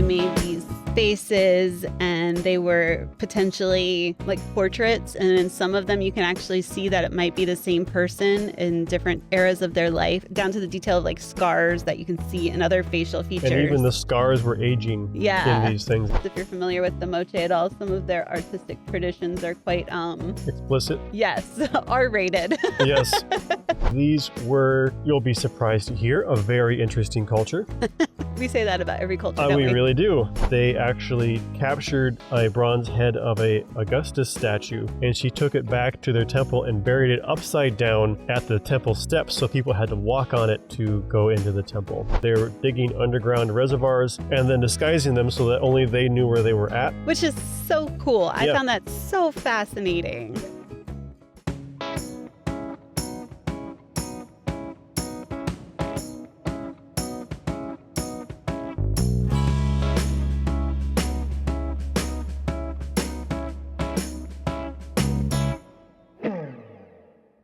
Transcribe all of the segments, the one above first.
made these faces, and they were potentially like portraits, and in some of them you can actually see that it might be the same person in different eras of their life, down to the detail of like scars that you can see in other facial features. And even the scars were aging in these things. If you're familiar with the Moche at all, some of their artistic traditions are quite explicit. Yes, R-rated. Yes. These were, you'll be surprised to hear, a very interesting culture. We say that about every culture, don't we really do. They actually captured a bronze head of a Augustus statue, and she took it back to their temple and buried it upside down at the temple steps, so people had to walk on it to go into the temple. They were digging underground reservoirs and then disguising them so that only they knew where they were at. Which is so cool. I found that so fascinating.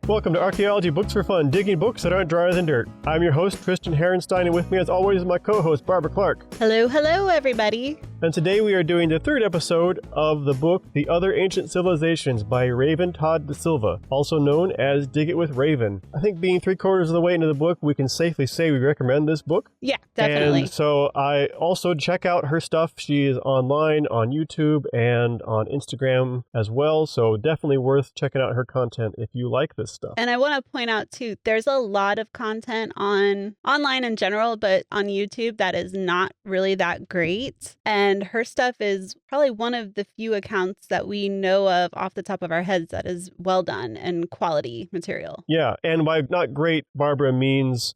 Welcome to Archaeology Books for Fun, digging books that aren't drier than dirt. I'm your host, Tristan Herenstein, and with me as always is my co-host, Barbara Clark. Hello, hello, everybody. And today we are doing the third episode of the book, The Other Ancient Civilizations by Raven Todd da Silva, also known as Dig It with Raven. I think being 3/4 of the way into the book, we can safely say we recommend this book. Yeah, definitely. And so I also check out her stuff. She is online on YouTube and on Instagram as well, so definitely worth checking out her content if you like this stuff. And I want to point out too, there's a lot of content online in general, but on YouTube that is not really that great. And her stuff is probably one of the few accounts that we know of off the top of our heads that is well done and quality material. Yeah, and by not great, Barbara means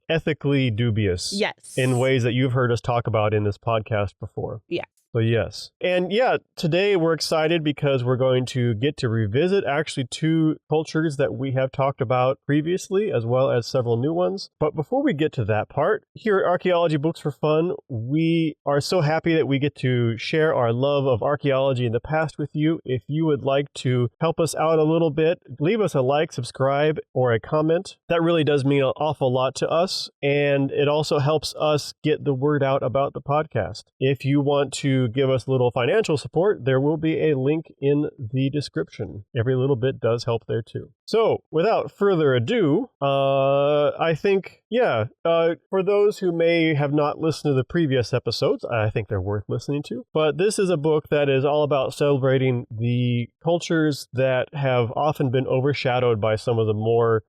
ethically dubious. Yes. In ways that you've heard us talk about in this podcast before. Yeah. So yes. And yeah, today we're excited because we're going to get to revisit actually two cultures that we have talked about previously, as well as several new ones. But before we get to that part, here at Archaeology Books for Fun, we are so happy that we get to share our love of archaeology in the past with you. If you would like to help us out a little bit, leave us a like, subscribe, or a comment. That really does mean an awful lot to us, and it also helps us get the word out about the podcast. If you want to give us a little financial support, there will be a link in the description. Every little bit does help there too. So without further ado, I think, for those who may have not listened to the previous episodes, I think they're worth listening to. But this is a book that is all about celebrating the cultures that have often been overshadowed by some of the more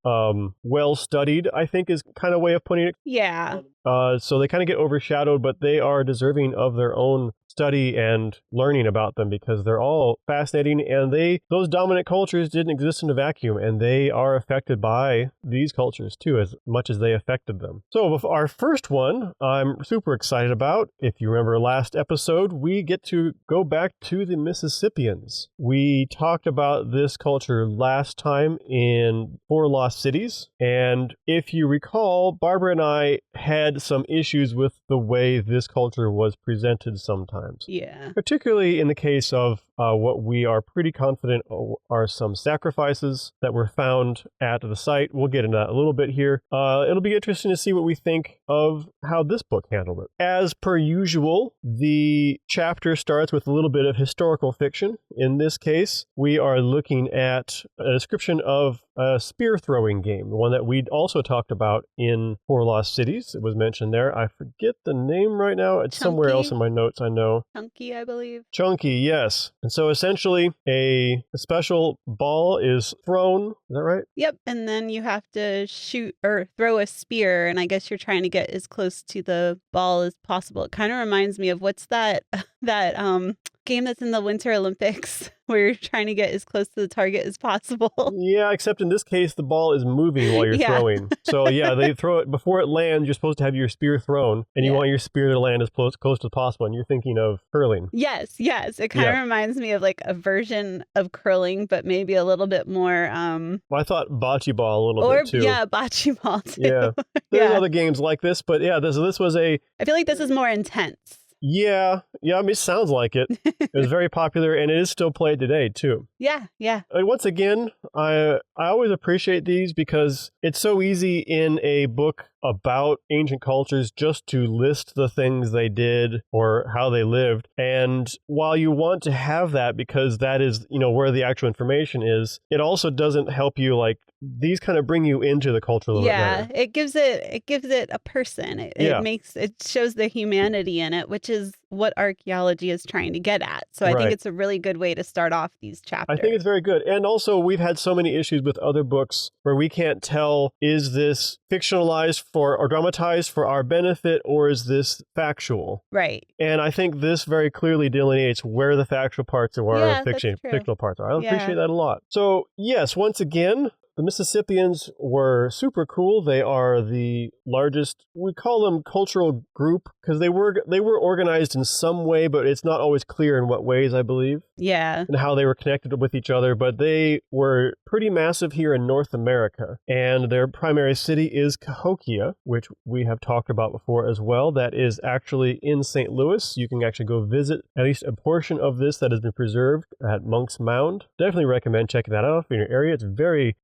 well-studied, I think is kind of way of putting it. Yeah. So they kind of get overshadowed, but they are deserving of their own study and learning about them because they're all fascinating, and those dominant cultures didn't exist in a vacuum, and they are affected by these cultures too, as much as they affected them. So our first one I'm super excited about. If you remember last episode, we get to go back to the Mississippians. We talked about this culture last time in Four Lost Cities, and if you recall, Barbara and I had some issues with the way this culture was presented sometimes. Yeah. Particularly in the case of what we are pretty confident are some sacrifices that were found at the site. We'll get into that a little bit here. It'll be interesting to see what we think of how this book handled it. As per usual, the chapter starts with a little bit of historical fiction. In this case, we are looking at a description of a spear throwing game, the one that we'd also talked about in Four Lost Cities. It was mentioned there. I forget the name right now. It's somewhere else in my notes, I know. Chunky, I believe. Chunky, yes. And so essentially a special ball is thrown. Is that right? Yep. And then you have to shoot or throw a spear. And I guess you're trying to get as close to the ball as possible. It kind of reminds me of what's that game that's in the Winter Olympics where you're trying to get as close to the target as possible. Yeah, except in this case, the ball is moving while you're throwing. So yeah, they throw it before it lands. You're supposed to have your spear thrown, and you want your spear to land as close as possible. And you're thinking of curling. Yes. It kind of reminds me of like a version of curling, but maybe a little bit more. Well, I thought bocce ball a little bit too. Yeah, bocce ball too. Yeah, there's other games like this, but yeah, this was a. I feel like this is more intense. Yeah. I mean, it sounds like it. It was very popular, and it is still played today, too. Yeah. And once again, I always appreciate these because it's so easy in a book about ancient cultures just to list the things they did or how they lived. And while you want to have that because that is, where the actual information is, it also doesn't help you, like, these kind of bring you into the culture a little bit better. It gives it a person. It shows the humanity in it, which is what archaeology is trying to get at. So I think it's a really good way to start off these chapters. I think it's very good. And also, we've had so many issues with other books where we can't tell, is this fictionalized or dramatized for our benefit, or is this factual? Right. And I think this very clearly delineates where the factual parts are, where the fictional parts are. I appreciate that a lot. So, yes, once again, the Mississippians were super cool. They are the largest, we call them cultural group, because they were organized in some way, but it's not always clear in what ways, I believe. Yeah. And how they were connected with each other. But they were pretty massive here in North America. And their primary city is Cahokia, which we have talked about before as well. That is actually in St. Louis. You can actually go visit at least a portion of this that has been preserved at Monk's Mound. Definitely recommend checking that out if you're in your area. It's very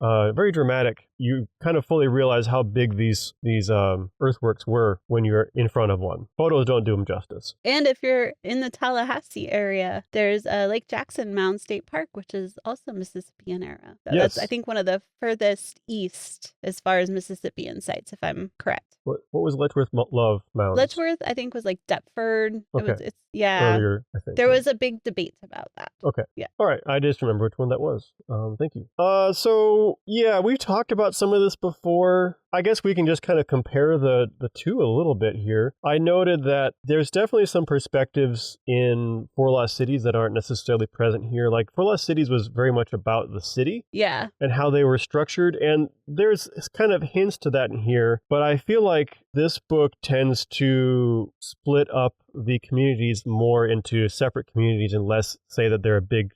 dramatic. You kind of fully realize how big these earthworks were when you're in front of one. Photos don't do them justice. And if you're in the Tallahassee area, there's Lake Jackson Mound State Park, which is also Mississippian era. So yes. That's, I think, one of the furthest east as far as Mississippian sites, if I'm correct. What was Letchworth Love Mound? Letchworth, I think, was like Deptford. Okay. Yeah. Earlier, I think. There was a big debate about that. Okay. Yeah. All right. I just remember which one that was. Thank you. So, yeah, we've talked about some of this before. I guess we can just kind of compare the two a little bit here. I noted that there's definitely some perspectives in Four Lost Cities that aren't necessarily present here. Like, Four Lost Cities was very much about the city. Yeah. And how they were structured. And there's kind of hints to that in here. But I feel like this book tends to split up the communities more into separate communities and less say that they're a big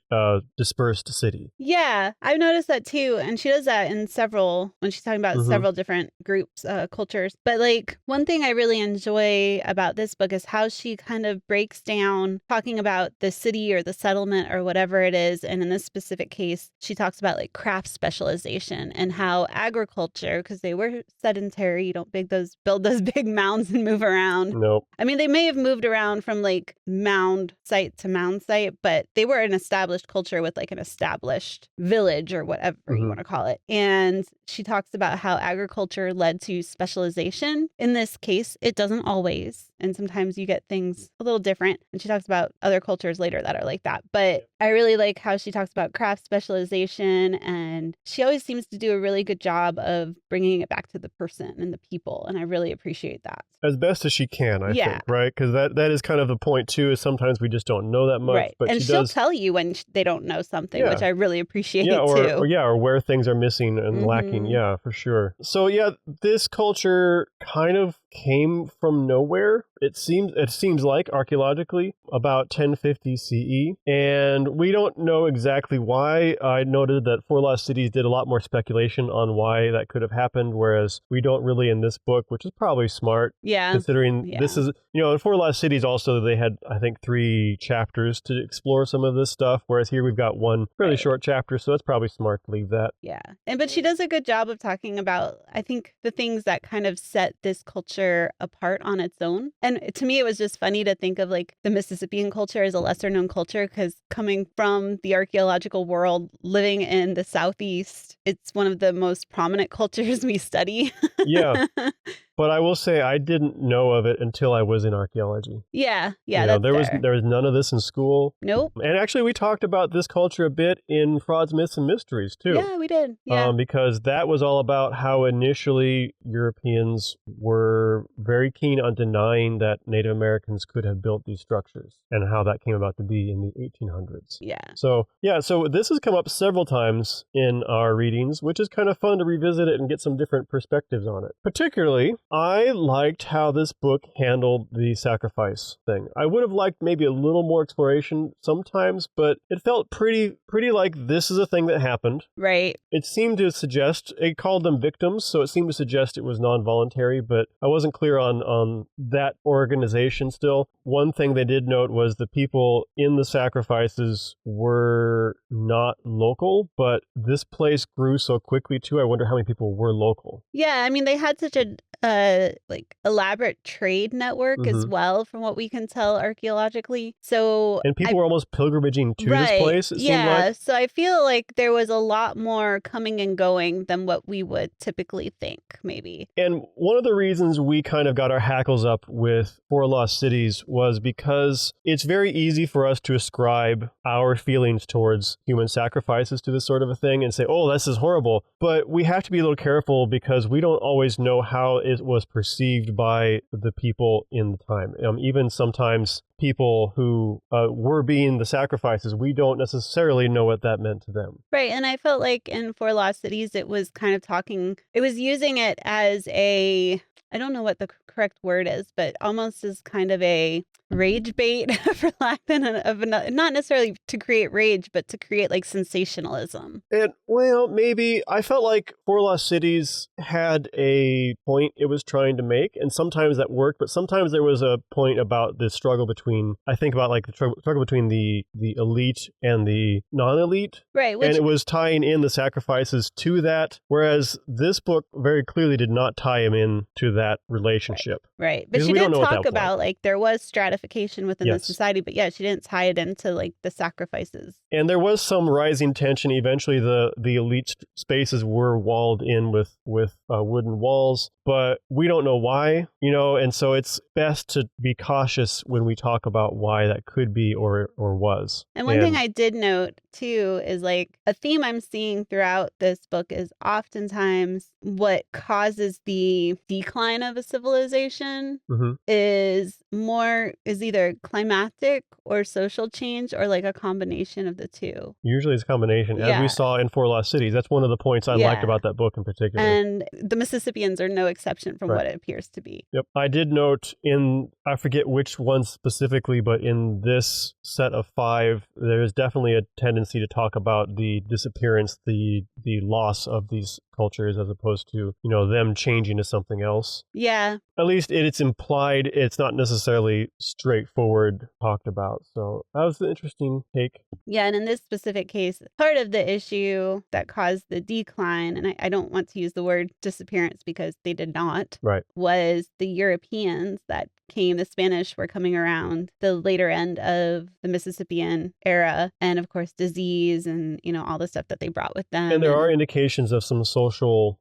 dispersed city. Yeah, I've noticed that too. And she does that in when she's talking about several different groups, cultures. But like one thing I really enjoy about this book is how she kind of breaks down talking about the city or the settlement or whatever it is. And in this specific case, she talks about like craft specialization and how agriculture, because they were sedentary, you don't build those big mounds and move around. Nope. I mean, they may have moved around from like mound site to mound site, but they were an established culture with like an established village or whatever you want to call it. And she talks about how agriculture led to specialization. In this case, it doesn't always. And sometimes you get things a little different. And she talks about other cultures later that are like that. But I really like how she talks about craft specialization. And she always seems to do a really good job of bringing it back to the person and the people. And I really appreciate that. As best as she can, I think, right? Because that is kind of the point, too, is sometimes we just don't know that much. Right. But and she'll tell you when they don't know something, which I really appreciate, too. Or where things are missing and lacking. Yeah, for sure. So, yeah, this culture kind of came from nowhere. It seems like archaeologically about 1050 CE, and we don't know exactly why. I noted that Four Lost Cities did a lot more speculation on why that could have happened, whereas we don't really in this book, which is probably smart. Yeah. Considering this is, in Four Lost Cities also they had, I think, 3 chapters to explore some of this stuff, whereas here we've got one fairly short chapter, so it's probably smart to leave that. Yeah. But she does a good job of talking about, I think, the things that kind of set this culture apart on its own. And to me, it was just funny to think of like the Mississippian culture as a lesser known culture, because coming from the archaeological world, living in the Southeast, it's one of the most prominent cultures we study. Yeah. But I will say I didn't know of it until I was in archaeology. Yeah, there was none of this in school. Nope. And actually, we talked about this culture a bit in Frauds, Myths, and Mysteries too. Yeah, we did. Yeah. Because that was all about how initially Europeans were very keen on denying that Native Americans could have built these structures, and how that came about to be in the 1800s. Yeah. So this has come up several times in our readings, which is kind of fun to revisit it and get some different perspectives on it. Particularly, I liked how this book handled the sacrifice thing. I would have liked maybe a little more exploration sometimes, but it felt pretty like this is a thing that happened. Right. It seemed to suggest, it called them victims, so it seemed to suggest it was non-voluntary, but I wasn't clear on that organization still. One thing they did note was the people in the sacrifices were not local, but this place grew so quickly too. I wonder how many people were local. Yeah, I mean, they had such a a like elaborate trade network as Mhm. well, from what we can tell archaeologically. So And people were almost pilgrimaging to this right. place, it seemed like. Yeah. So I feel like there was a lot more coming and going than what we would typically think, maybe. And one of the reasons we kind of got our hackles up with Four Lost Cities was because it's very easy for us to ascribe our feelings towards human sacrifices to this sort of a thing and say, oh, this is horrible. But we have to be a little careful because we don't always know how it was perceived by the people in the time. Even sometimes people who were being the sacrifices, we don't necessarily know what that meant to them. Right. And I felt like in Four Lost Cities, it was kind of it was using it as I don't know what the correct word is, but almost as kind of a rage bait, for lack of not necessarily to create rage, but to create like sensationalism. And, well, maybe I felt like Four Lost Cities had a point it was trying to make, and sometimes that worked, but sometimes there was a point about the struggle between, I think about like the struggle between the elite and the non-elite. Right. And it was tying in the sacrifices to that, whereas this book very clearly did not tie him in to that relationship. Right. But Because she we don't did know what talk that was about like there was stratification within the Yes. society, but yeah, she didn't tie it into like the sacrifices. And there was some rising tension. Eventually, the elite spaces were walled in with wooden walls, but we don't know why, and so it's best to be cautious when we talk about why that could be or was. And one thing I did note too is like a theme I'm seeing throughout this book is oftentimes what causes the decline of a civilization Mhm. is either climatic or social change or like a combination of the two. Usually it's a combination, as we Yeah. saw in Four Lost Cities. That's one of the points I liked Yeah. about that book in particular. And the Mississippians are no exception from Right. what it appears to be. Yep. I did note I forget which one specifically, but in this set of 5, there's definitely a tendency to talk about the disappearance, the loss of these cultures as opposed to, them changing to something else. Yeah. At least it's implied. It's not necessarily straightforward talked about. So that was an interesting take. Yeah, and in this specific case, part of the issue that caused the decline, and I don't want to use the word disappearance because they did not, Right. was the Europeans that came. The Spanish were coming around the later end of the Mississippian era, and of course disease and all the stuff that they brought with them. And there are indications of some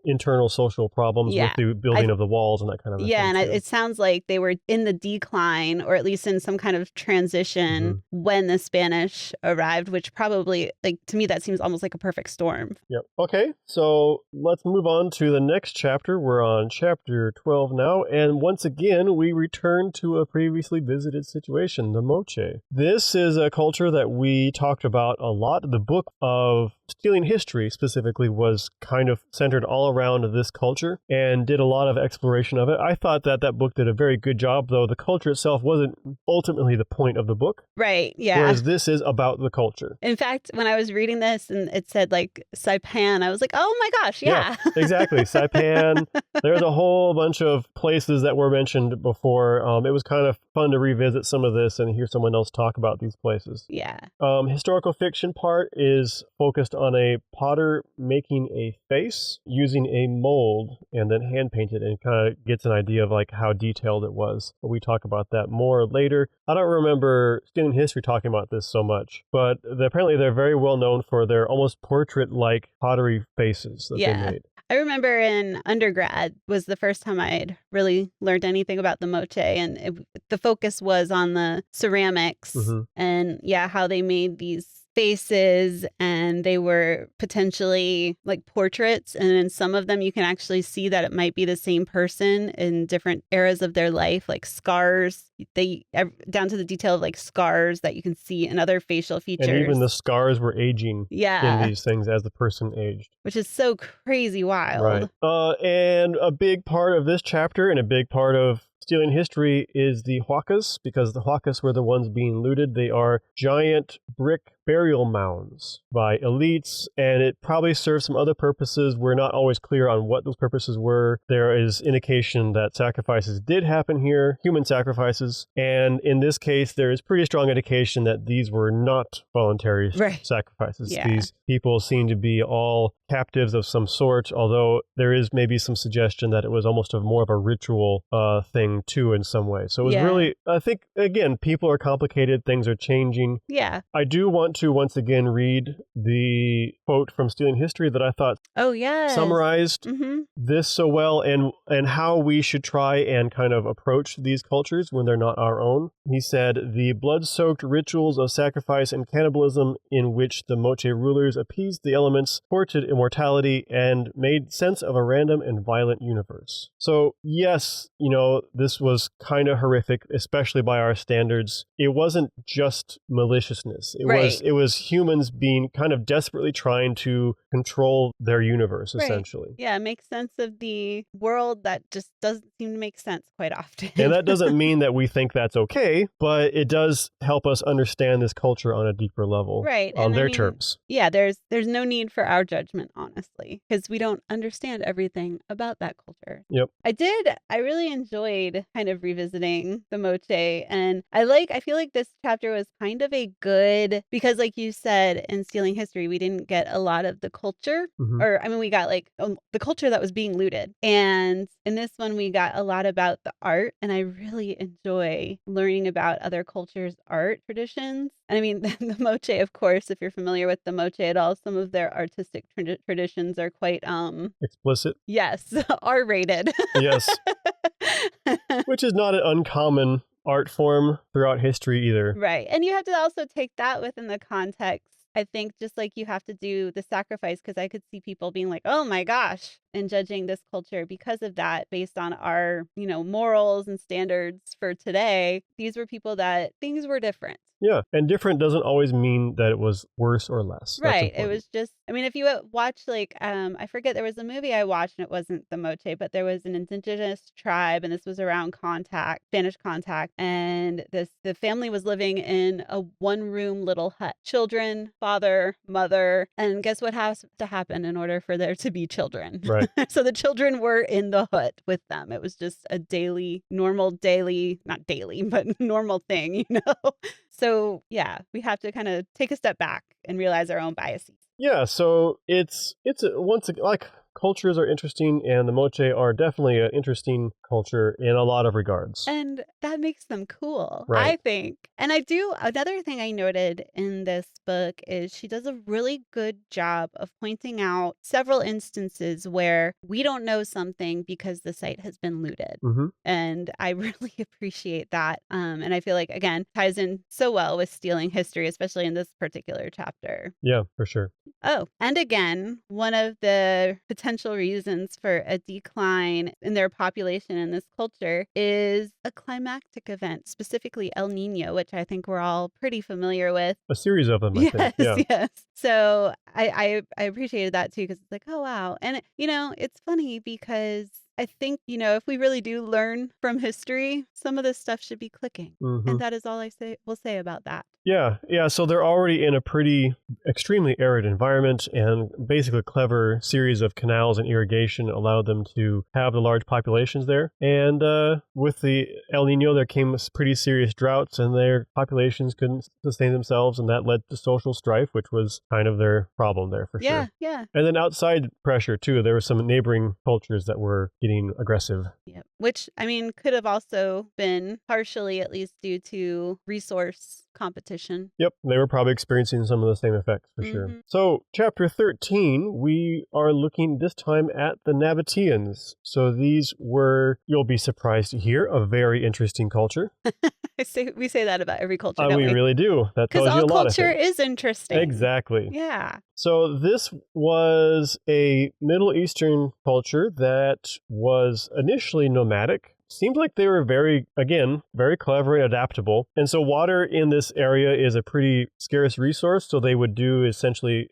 internal social problems with the building of the walls and that kind of thing. Yeah, and it sounds like they were in the decline, or at least in some kind of transition when the Spanish arrived, which probably, like, to me, that seems almost like a perfect storm. Yep. Okay, so let's move on to the next chapter. We're on chapter 12 now, and once again, we return to a previously visited situation, the Moche. This is a culture that we talked about a lot. The book of Stealing History specifically was kind of centered all around this culture and did a lot of exploration of it. I thought that book did a very good job, though the culture itself wasn't ultimately the point of the book. Right, yeah. Whereas this is about the culture. In fact, when I was reading this and it said like Saipan, I was like, oh my gosh, yeah. Exactly. Saipan. There's a whole bunch of places that were mentioned before. It was kind of fun to revisit some of this and hear someone else talk about these places. Yeah. Historical fiction part is focused on a potter making a face using a mold and then hand painted, and kind of gets an idea of like how detailed it was. But we talk about that more later. I don't remember Stealing History talking about this so much, but apparently they're very well known for their almost portrait-like pottery faces that they made. I remember in undergrad was the first time I'd really learned anything about the Moche, and the focus was on the ceramics and how they made these faces, and they were potentially like portraits, and in some of them you can actually see that it might be the same person in different eras of their life, like scars, down to the detail of like scars that you can see in other facial features. And even the scars were aging in these things as the person aged. Which is so crazy wild. Right. And a big part of this chapter and a big part of Stealing History is the huacas, because the huacas were the ones being looted. They are giant brick burial mounds by elites, and it probably serves some other purposes. We're not always clear on what those purposes were. There is indication that sacrifices did happen here, human sacrifices, and in this case, there is pretty strong indication that these were not voluntary sacrifices. Yeah. These people seem to be all captives of some sort, although there is maybe some suggestion that it was almost more of a ritual thing too in some way. So it was really, I think, again, people are complicated, things are changing. Yeah. I do want to once again read the quote from Stealing History that I thought summarized this so well, and how we should try and kind of approach these cultures when they're not our own. He said, "The blood-soaked rituals of sacrifice and cannibalism in which the Moche rulers appeased the elements, courted immortality, and made sense of a random and violent universe." So yes, this was kind of horrific, especially by our standards. It wasn't just maliciousness. It was humans being kind of desperately trying to control their universe, essentially. Yeah, make sense of the world that just doesn't seem to make sense quite often. And that doesn't mean that we think that's okay, but it does help us understand this culture on a deeper level. On their terms. Yeah, there's no need for our judgment, honestly, because we don't understand everything about that culture. Yep. I really enjoyed kind of revisiting the Moche, and I feel like this chapter was kind of a good, because like you said, in Stealing History, we didn't get a lot of the culture, or I mean, we got like the culture that was being looted. And in this one, we got a lot about the art, and I really enjoy learning about other cultures' art traditions. And I mean, the Moche, of course, if you're familiar with the Moche at all, some of their artistic traditions are quite explicit. Yes, R-rated. Yes. Which is not an uncommon art form throughout history either. Right. And you have to also take that within the context. I think just like you have to do the sacrifice, because I could see people being like, oh my gosh, and judging this culture because of that based on our, morals and standards for today. These were people that things were different. Yeah, and different doesn't always mean that it was worse or less. Right. It was just, I mean, if you watch I forget, there was a movie I watched and it wasn't the Moche, but there was an indigenous tribe, and this was around Spanish contact, and the family was living in a one-room little hut. Children, father, mother, and guess what has to happen in order for there to be children? Right. So the children were in the hut with them. It was just a not daily, but normal thing, So yeah, we have to kind of take a step back and realize our own biases. Yeah, so it's like cultures are interesting, and the Moche are definitely an interesting culture in a lot of regards. And that makes them cool, right. I think. And another thing I noted in this book is she does a really good job of pointing out several instances where we don't know something because the site has been looted. And I really appreciate that. And I feel like, again, ties in so well with Stealing History, especially in this particular chapter. Yeah, for sure. Oh, and again, one of the potential reasons for a decline in their population in this culture is a climactic event, specifically El Nino, which I think we're all pretty familiar with. A series of them, I think. Yeah. Yes. So I appreciated that too, because it's like, oh, wow. And, it's funny because I think, if we really do learn from history, some of this stuff should be clicking. And that is all will say about that. Yeah. So they're already in a pretty extremely arid environment, and basically a clever series of canals and irrigation allowed them to have the large populations there. And with the El Nino, there came pretty serious droughts, and their populations couldn't sustain themselves, and that led to social strife, which was kind of their problem there for sure. Yeah. And then outside pressure too, there were some neighboring cultures that were getting aggressive. Yep. Which, I mean, could have also been partially at least due to resource competition. Yep, they were probably experiencing some of the same effects for sure. So, chapter 13, we are looking this time at the Nabateans. So these were, you'll be surprised to hear, a very interesting culture. We say that about every culture, don't we? We really do. That tells you a lot. Because all culture is interesting. Exactly. Yeah. So this was a Middle Eastern culture that was initially nomadic. Seems like they were very clever and adaptable. And so water in this area is a pretty scarce resource. So they would do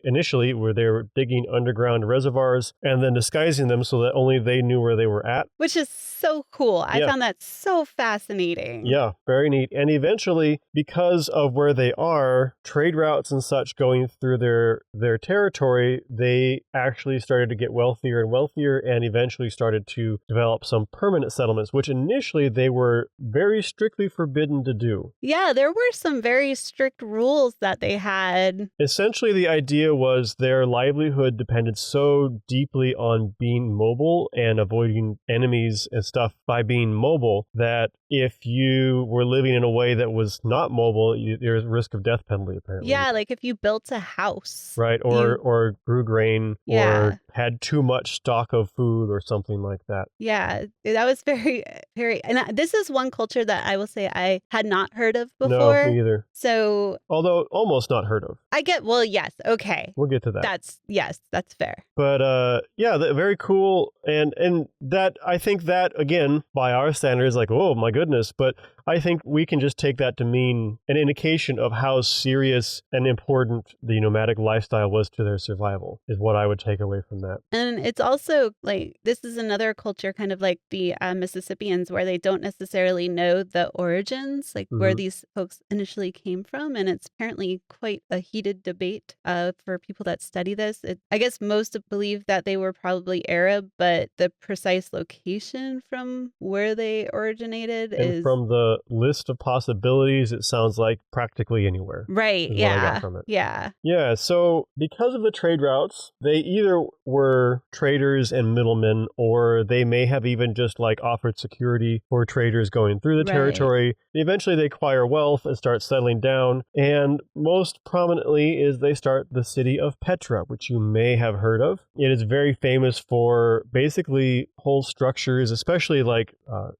initially where they were digging underground reservoirs and then disguising them so that only they knew where they were at. Which is so cool. I found that so fascinating. Yeah, very neat. And eventually, because of where they are, trade routes and such going through their territory, they actually started to get wealthier and wealthier, and eventually started to develop some permanent settlements, which which initially they were very strictly forbidden to do. Yeah, there were some very strict rules that they had. Essentially, the idea was their livelihood depended so deeply on being mobile and avoiding enemies and stuff by being mobile that if you were living in a way that was not mobile, there's risk of death penalty, apparently. Yeah, like if you built a house. Right, or grew grain, Yeah. or had too much stock of food or something like that. Yeah, that was very, very, and this is one culture that I will say I had not heard of No, before. me either. So Although almost not heard of. well, yes, okay. We'll get to that. Yes, that's fair. But yeah, very cool, and that, I think that, again, by our standards, like, oh my goodness, but I think we can just take that to mean an indication of how serious and important the nomadic lifestyle was to their survival, is what I would take away from that. And it's also like, this is another culture kind of like the Mississippians, where they don't necessarily know the origins, like where these folks initially came from. And it's apparently quite a heated debate for people that study this. I guess most believe that they were probably Arab, but the precise location from where they originated And from the list of possibilities, it sounds like practically anywhere. Right, is yeah. what I got from it. Yeah. Yeah, so because of the trade routes, they either were traders and middlemen, or they may have even just like offered security for traders going through the territory. Eventually they acquire wealth and start settling down, and most prominently is they start the city of Petra, which you may have heard of. It is very famous for basically whole structures, especially like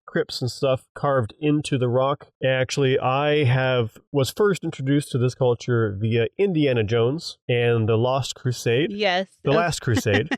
crypts and stuff carved into the rock. Actually, I was first introduced to this culture via Indiana Jones and the Lost Crusade. Yes. The Last Crusade.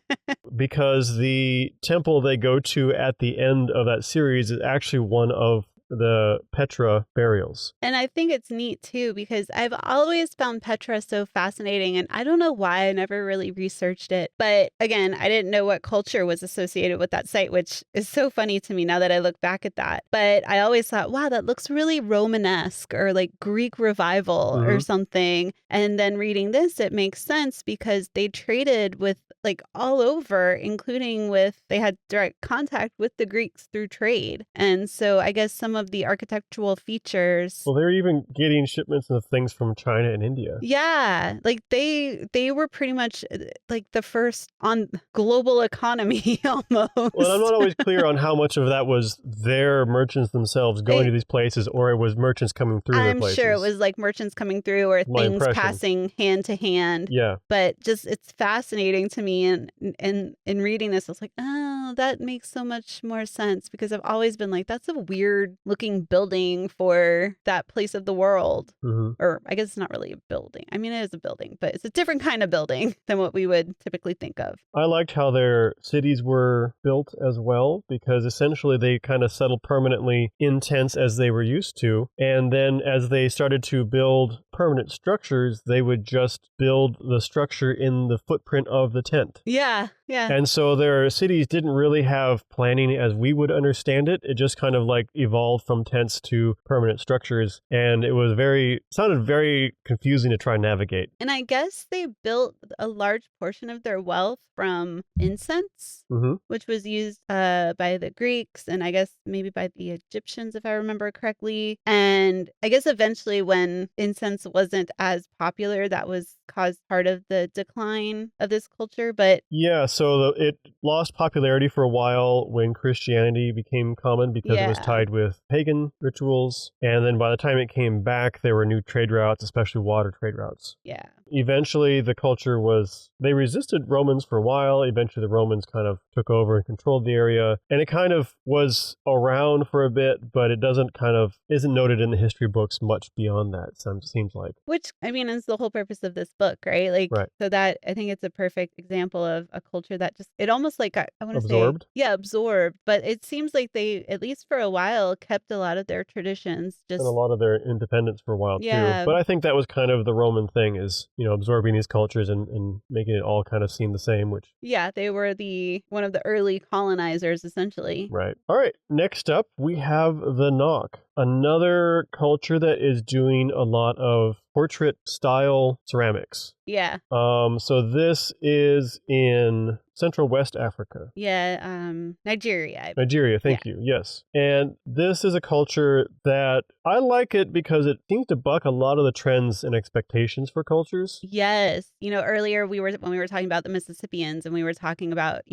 Because the temple they go to at the end of that series is actually one of the Petra burials. And I think it's neat too, because I've always found Petra so fascinating, and I don't know why I never really researched it. But again, I didn't know what culture was associated with that site, which is so funny to me now that I look back at that. But I always thought, wow, that looks really Romanesque or like Greek revival or something. And then reading this, it makes sense because they traded with like all over, including they had direct contact with the Greeks through trade. And so I guess some of the architectural features. Well, they're even getting shipments of things from China and India. Yeah, like they were pretty much like the first on global economy almost. Well, I'm not always clear on how much of that was their merchants themselves going to these places, or it was merchants coming through their places. I'm sure it was like merchants coming through, or things passing hand to hand. Yeah. But just, it's fascinating to me, and in reading this, I was like, oh, that makes so much more sense, because I've always been like, that's a weird looking building for that place of the world. Or I guess it's not really a building. I mean, it is a building, but it's a different kind of building than what we would typically think of. I liked how their cities were built as well, because essentially they kind of settled permanently in tents as they were used to. And then as they started to build permanent structures, they would just build the structure in the footprint of the tent. Yeah, yeah. And so their cities didn't really have planning as we would understand it. It just kind of like evolved from tents to permanent structures. And it was sounded very confusing to try and navigate. And I guess they built a large portion of their wealth from incense, which was used by the Greeks, and I guess maybe by the Egyptians, if I remember correctly. And I guess eventually when incense wasn't as popular, that caused part of the decline of this culture. But yeah, so it lost popularity for a while when Christianity became common, because it was tied with pagan rituals. And then by the time it came back, there were new trade routes, especially water trade routes. Yeah. Eventually, the culture they resisted Romans for a while. Eventually, the Romans kind of took over and controlled the area. And it kind of was around for a bit, but it isn't noted in the history books much beyond that, it seems like. Which, I mean, is the whole purpose of this book, right? Like, so that, I think it's a perfect example of a culture that just, it almost like, I want to say. Absorbed? Yeah, absorbed. But it seems like they, at least for a while, kept a lot of their traditions. And a lot of their independence for a while, too. But I think that was kind of the Roman thing, is, absorbing these cultures and making it all kind of seem the same, which... Yeah, they were one of the early colonizers, essentially. Right. All right. Next up, we have the Nok, another culture that is doing a lot of portrait style ceramics. Yeah. So this is in Central West Africa. Yeah, Nigeria. Nigeria, thank you. Yes. And this is a culture that I like it because it seems to buck a lot of the trends and expectations for cultures. Yes. Earlier when we were talking about the Mississippians and we were talking about,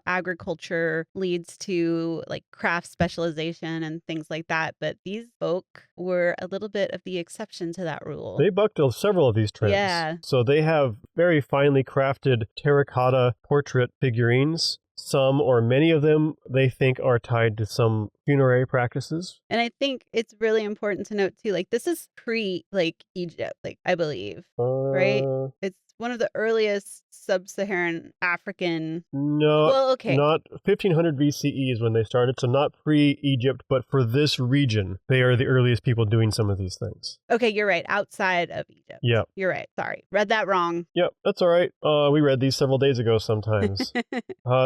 agriculture leads to like craft specialization and things like that. But these folk were a little bit of the exception to that rule. They bucked several of these trends. Yeah. So they have very finely crafted terracotta portrait figurines. Some or many of them they think are tied to some funerary practices. And I think it's really important to note too, like this is Egypt, like I believe, right? It's one of the earliest sub-Saharan African. No, well, okay. Not 1500 BCE is when they started, so not pre-Egypt, but for this region, they are the earliest people doing some of these things. Okay, you're right. Outside of Egypt. Yeah. You're right. Sorry. Read that wrong. Yep, that's all right. We read these several days ago sometimes.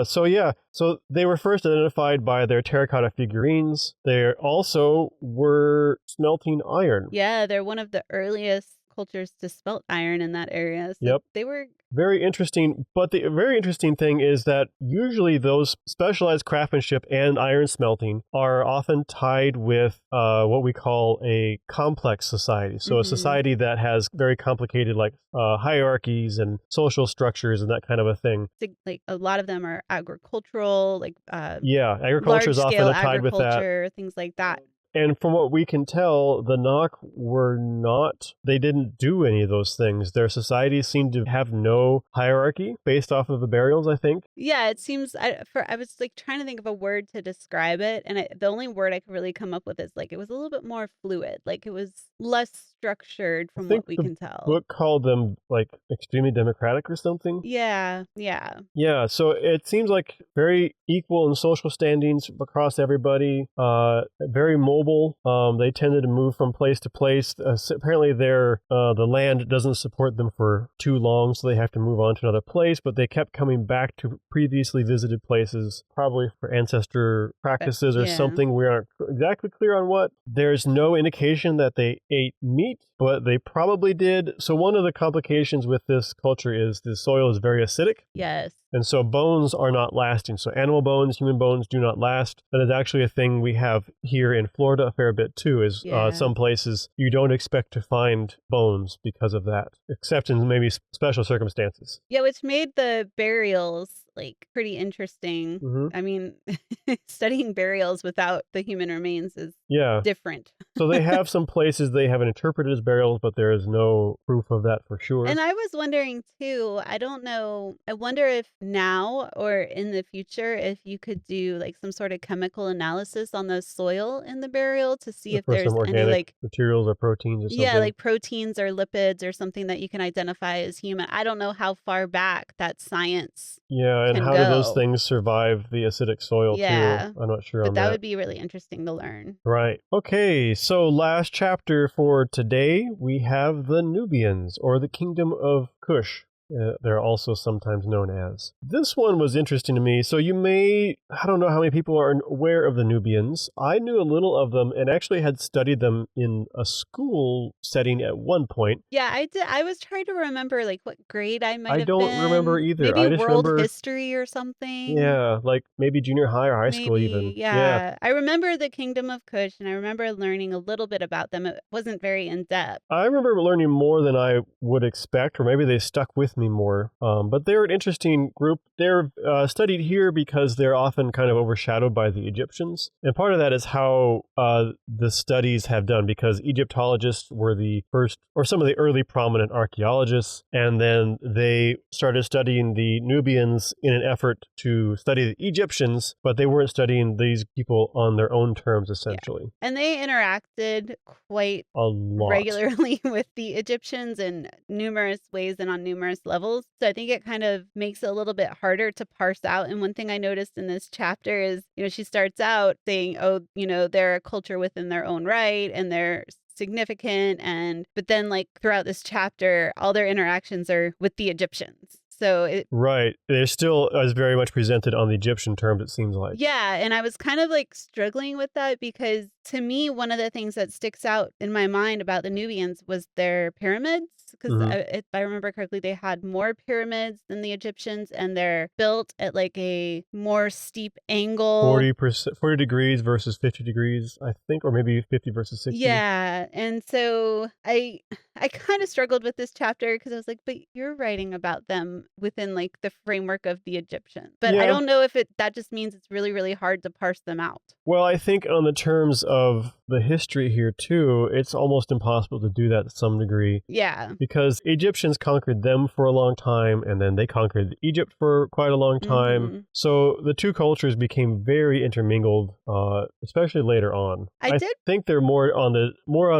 So they were first identified by their terracotta figurines. They also were smelting iron. Yeah, they're one of the earliest cultures to smelt iron in that area. So yep. They were very interesting. But the very interesting thing is that usually those specialized craftsmanship and iron smelting are often tied with what we call a complex society. So a society that has very complicated hierarchies and social structures and that kind of a thing. Like a lot of them are agricultural, agriculture is often tied with that. Things like that. And from what we can tell, the Nok they didn't do any of those things. Their societies seem to have no hierarchy based off of the burials, I think. Yeah, it seems, I was like trying to think of a word to describe it. And the only word I could really come up with is like, it was a little bit more fluid. Like it was less structured from what we can tell. The book called them like extremely democratic or something. Yeah. Yeah, so it seems like very equal in social standings across everybody, very mobile. They tended to move from place to place. Apparently, the land doesn't support them for too long, so they have to move on to another place. But they kept coming back to previously visited places, probably for ancestor practices or something. We aren't exactly clear on what. There's no indication that they ate meat, but they probably did. So one of the complications with this culture is the soil is very acidic. Yes. And so bones are not lasting. So animal bones, human bones do not last. That is actually a thing we have here in Florida a fair bit too, is some places you don't expect to find bones because of that, except in maybe special circumstances. Yeah, which made the burials like pretty interesting. I mean, studying burials without the human remains is different. So they have some places they have interpreted as burials, but there is no proof of that for sure. And I was wondering too, I don't know, I wonder if now or in the future, if you could do like some sort of chemical analysis on the soil in the burial to see if there's some organic any like materials or proteins or something. Yeah, like proteins or lipids or something that you can identify as human. I don't know how far back that science and how do those things survive the acidic soil too? I'm not sure but on that. That would be really interesting to learn. Right. Okay, so last chapter for today, we have the Nubians, or the Kingdom of Kush. They're also sometimes known as. This one was interesting to me. So I don't know how many people are aware of the Nubians. I knew a little of them and actually had studied them in a school setting at one point. Yeah, I did. I was trying to remember like what grade I might have been. I don't remember either. Maybe I just world remember history or something. Yeah, like maybe junior high or high school even. Yeah. I remember the Kingdom of Kush and I remember learning a little bit about them. It wasn't very in-depth. I remember learning more than I would expect, or maybe they stuck with me more. But they're an interesting group. They're studied here because they're often kind of overshadowed by the Egyptians. And part of that is how the studies have done, because Egyptologists were the first, or some of the early prominent archaeologists, and then they started studying the Nubians in an effort to study the Egyptians, but they weren't studying these people on their own terms, essentially. Yeah. And they interacted quite a lot regularly with the Egyptians in numerous ways and on numerous levels. So I think it kind of makes it a little bit harder to parse out. And one thing I noticed in this chapter is, she starts out saying, they're a culture within their own right and they're significant. But then like throughout this chapter, all their interactions are with the Egyptians. So Right. They're still as very much presented on the Egyptian terms, it seems like. yeah, and I was kind of like struggling with that because to me, one of the things that sticks out in my mind about the Nubians was their pyramids. Because if I remember correctly, they had more pyramids than the Egyptians, and they're built at like a more steep angle. 40 degrees versus 50 degrees, I think, or maybe 50 versus 60. Yeah, and so I kind of struggled with this chapter because I was like, but you're writing about them within like the framework of the Egyptians. But I don't know if that just means it's really, really hard to parse them out. Well, I think on the terms of the history here too, it's almost impossible to do that to some degree. Yeah. Because Egyptians conquered them for a long time, and then they conquered Egypt for quite a long time. So the two cultures became very intermingled, especially later on. I think they're more on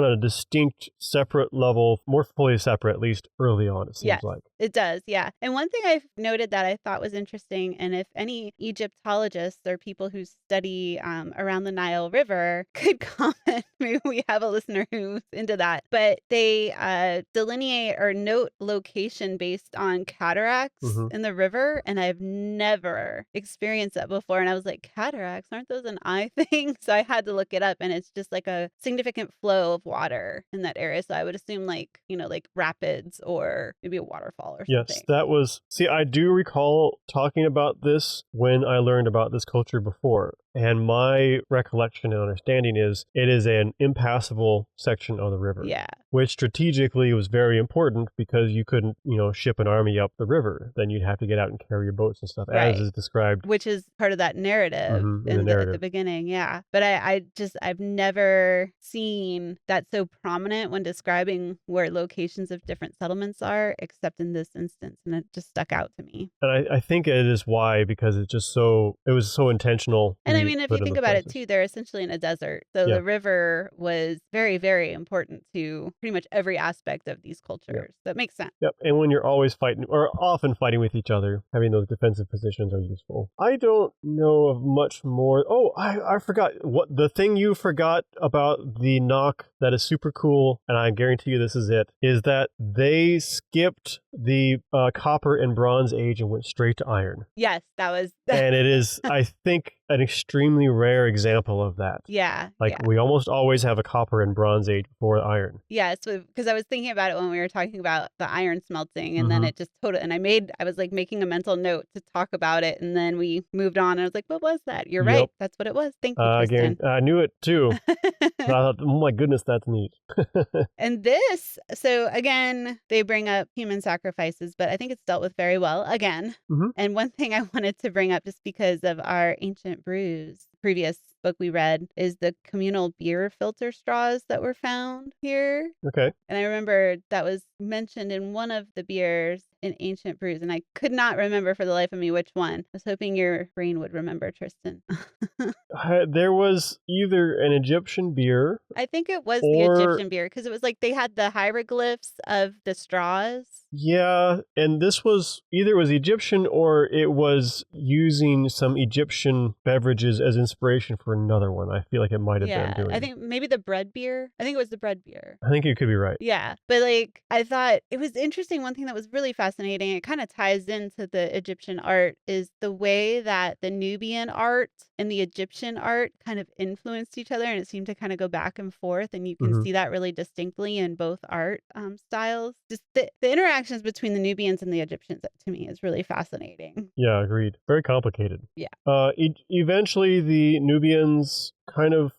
a distinct, separate level, more fully separate, at least early on, it seems like. It does, yeah. And one thing I've noted that I thought was interesting, and if any Egyptologists or people who study around the Nile River could comment, maybe we have a listener who's into that, but they delineate or note location based on cataracts in the river, and I've never experienced that before. And I was like, cataracts, aren't those an eye thing? So I had to look it up, and it's just like a significant flow of water in that area. So I would assume like, like rapids or maybe a waterfall or something. Yes, that was... See, I do recall talking about this when I learned about this culture before. And my recollection and understanding is it is an impassable section of the river. Yeah. Which strategically was very important because you couldn't, ship an army up the river. Then you'd have to get out and carry your boats and stuff, as is described. Which is part of that narrative at the beginning, yeah. But I've never seen that so prominent when describing where locations of different settlements are, except in this instance. And it just stuck out to me. And I think it is why, because it was so intentional. And I mean, if you think about it too, they're essentially in a desert. So the river was very, very important to pretty much every aspect of these cultures. That makes sense. Yep. And when you're always fighting, or often fighting with each other, having those defensive positions are useful. I don't know of much more. Oh, I forgot. What the thing you forgot about the Nok that is super cool, and I guarantee you this is it, is that they skipped the copper and bronze age and went straight to iron. Yes, that was... And it is, I think, an extremely rare example of that. Yeah. We almost always have a copper and bronze age before iron. Yeah, so because I was thinking about it when we were talking about the iron smelting, and then it just totally, and I was like making a mental note to talk about it, and then we moved on, and I was like, what was that? You're right. That's what it was. Thank you, Tristan. I knew it too. I thought, oh my goodness, that's neat. And this, so again, they bring up human sacrifices, but I think it's dealt with very well again. And one thing I wanted to bring up, just because of our ancient brews, previous book we read, is the communal beer filter straws that were found here. Okay. And I remember that was mentioned in one of the beers in Ancient Brews, and I could not remember for the life of me which one. I was hoping your brain would remember, Tristan. There was either an Egyptian beer. I think it was the Egyptian beer, because it was like they had the hieroglyphs of the straws. Yeah, and this was either it was Egyptian or it was using some Egyptian beverages as inspiration for another one. I feel like it might have been doing. I think maybe the bread beer. I think it was the bread beer. I think you could be right. Yeah, but like I thought it was interesting. One thing that was really fascinating, it kind of ties into the Egyptian art, is the way that the Nubian art and the Egyptian art kind of influenced each other, and it seemed to kind of go back and forth, and you can see that really distinctly in both art styles. Just the interactions between the Nubians and the Egyptians, to me, is really fascinating. Yeah, agreed. Very complicated. Yeah. Eventually, the Nubians kind of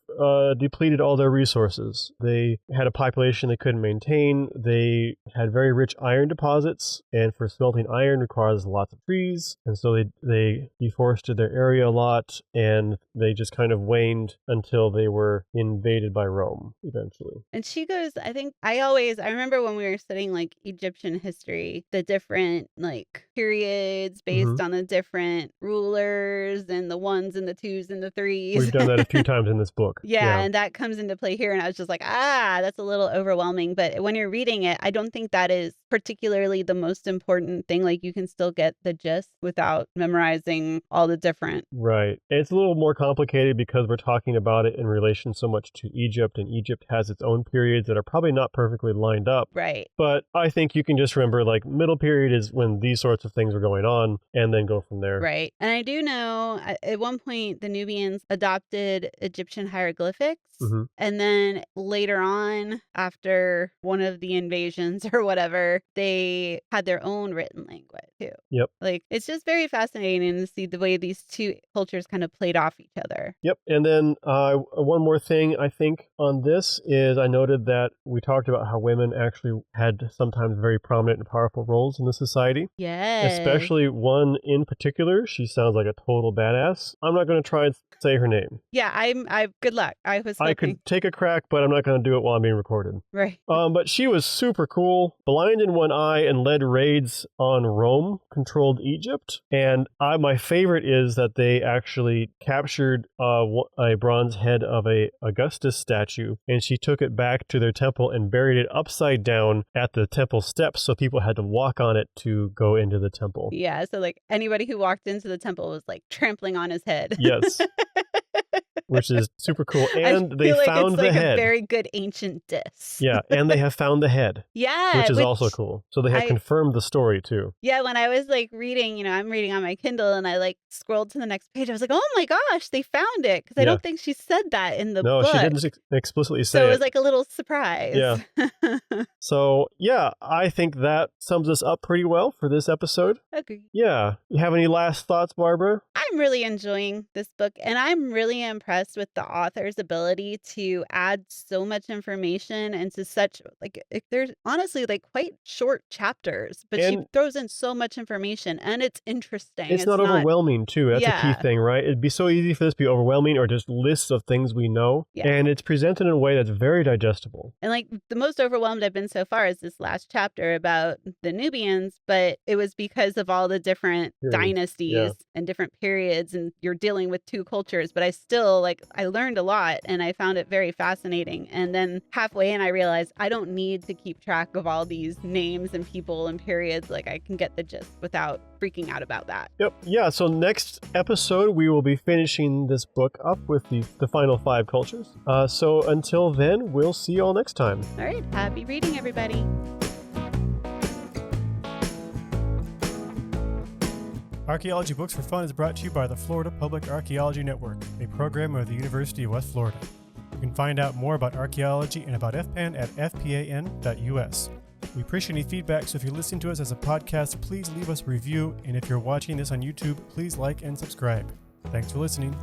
depleted all their resources. They had a population they couldn't maintain. They had very rich iron deposits, and for smelting iron requires lots of trees, and so they deforested their area a lot, and they just kind of waned until they were invaded by Rome eventually. And she goes, I think I remember when we were studying like Egyptian history, the different like periods based on the different rulers and the ones and the twos and the threes. We've done that a few times in this book. Yeah, and that comes into play here, and I was just like, that's a little overwhelming. But when you're reading it, I don't think that is particularly the most important thing. Like you can still get the gist without memorizing all the different. Right. It's a little more complicated because we're talking about it in relation so much to Egypt, and Egypt has its own periods that are probably not perfectly lined up. Right. But I think you can just remember, like, middle period is when these sorts of things are going on, and then go from there. Right. And I do know at one point the Nubians adopted Egyptian hieroglyphics. Mm-hmm. And then later on, after one of the invasions or whatever, they had their own written language too. Yep. Like, it's just very fascinating to see the way these two cultures kind of played off each other. Yep. And then one more thing I think on this is I noted that we talked about how women actually had sometimes very prominent and powerful roles in the society. Yes. Especially one in particular. She sounds like a total badass. I'm not going to try and say her name. Yeah, I good luck. I could take a crack, but I'm not going to do it while I'm being recorded. Right. But she was super cool, blind in one eye, and led raids on Rome, controlled Egypt. And my favorite is that they actually captured a bronze head of a Augustus statue, and she took it back to their temple and buried it upside down at the temple steps, so people had to walk on it to go into the temple. Yeah, so like anybody who walked into the temple was like trampling on his head. Yes. Which is super cool. And they like found it's the like head. A very good ancient diss. Yeah, and they have found the head. Yeah. Which is also cool. So they have confirmed the story too. Yeah, when I was like reading, I'm reading on my Kindle and I like scrolled to the next page. I was like, oh my gosh, they found it. Because I don't think she said that in the book. No, she didn't explicitly say it. So it was like a little surprise. Yeah. So yeah, I think that sums us up pretty well for this episode. Agreed. Yeah. You have any last thoughts, Barbara? I'm really enjoying this book, and I'm really impressed with the author's ability to add so much information into such, like, there's honestly like quite short chapters, but she throws in so much information, and it's interesting. It's not overwhelming too. That's a key thing, right? It'd be so easy for this to be overwhelming or just lists of things we know. Yeah. And it's presented in a way that's very digestible. And like the most overwhelmed I've been so far is this last chapter about the Nubians, but it was because of all the different dynasties and different periods, and you're dealing with two cultures, but I still I learned a lot and I found it very fascinating. And then halfway in I realized I don't need to keep track of all these names and people and periods. Like I can get the gist without freaking out about that. Yep. Yeah. So next episode we will be finishing this book up with the final 5 cultures. So until then, we'll see you all next time. All right. Happy reading, everybody. Archaeology Books for Fun is brought to you by the Florida Public Archaeology Network, a program of the University of West Florida. You can find out more about archaeology and about FPAN at fpan.us. We appreciate any feedback, so if you're listening to us as a podcast, please leave us a review, and if you're watching this on YouTube, please like and subscribe. Thanks for listening.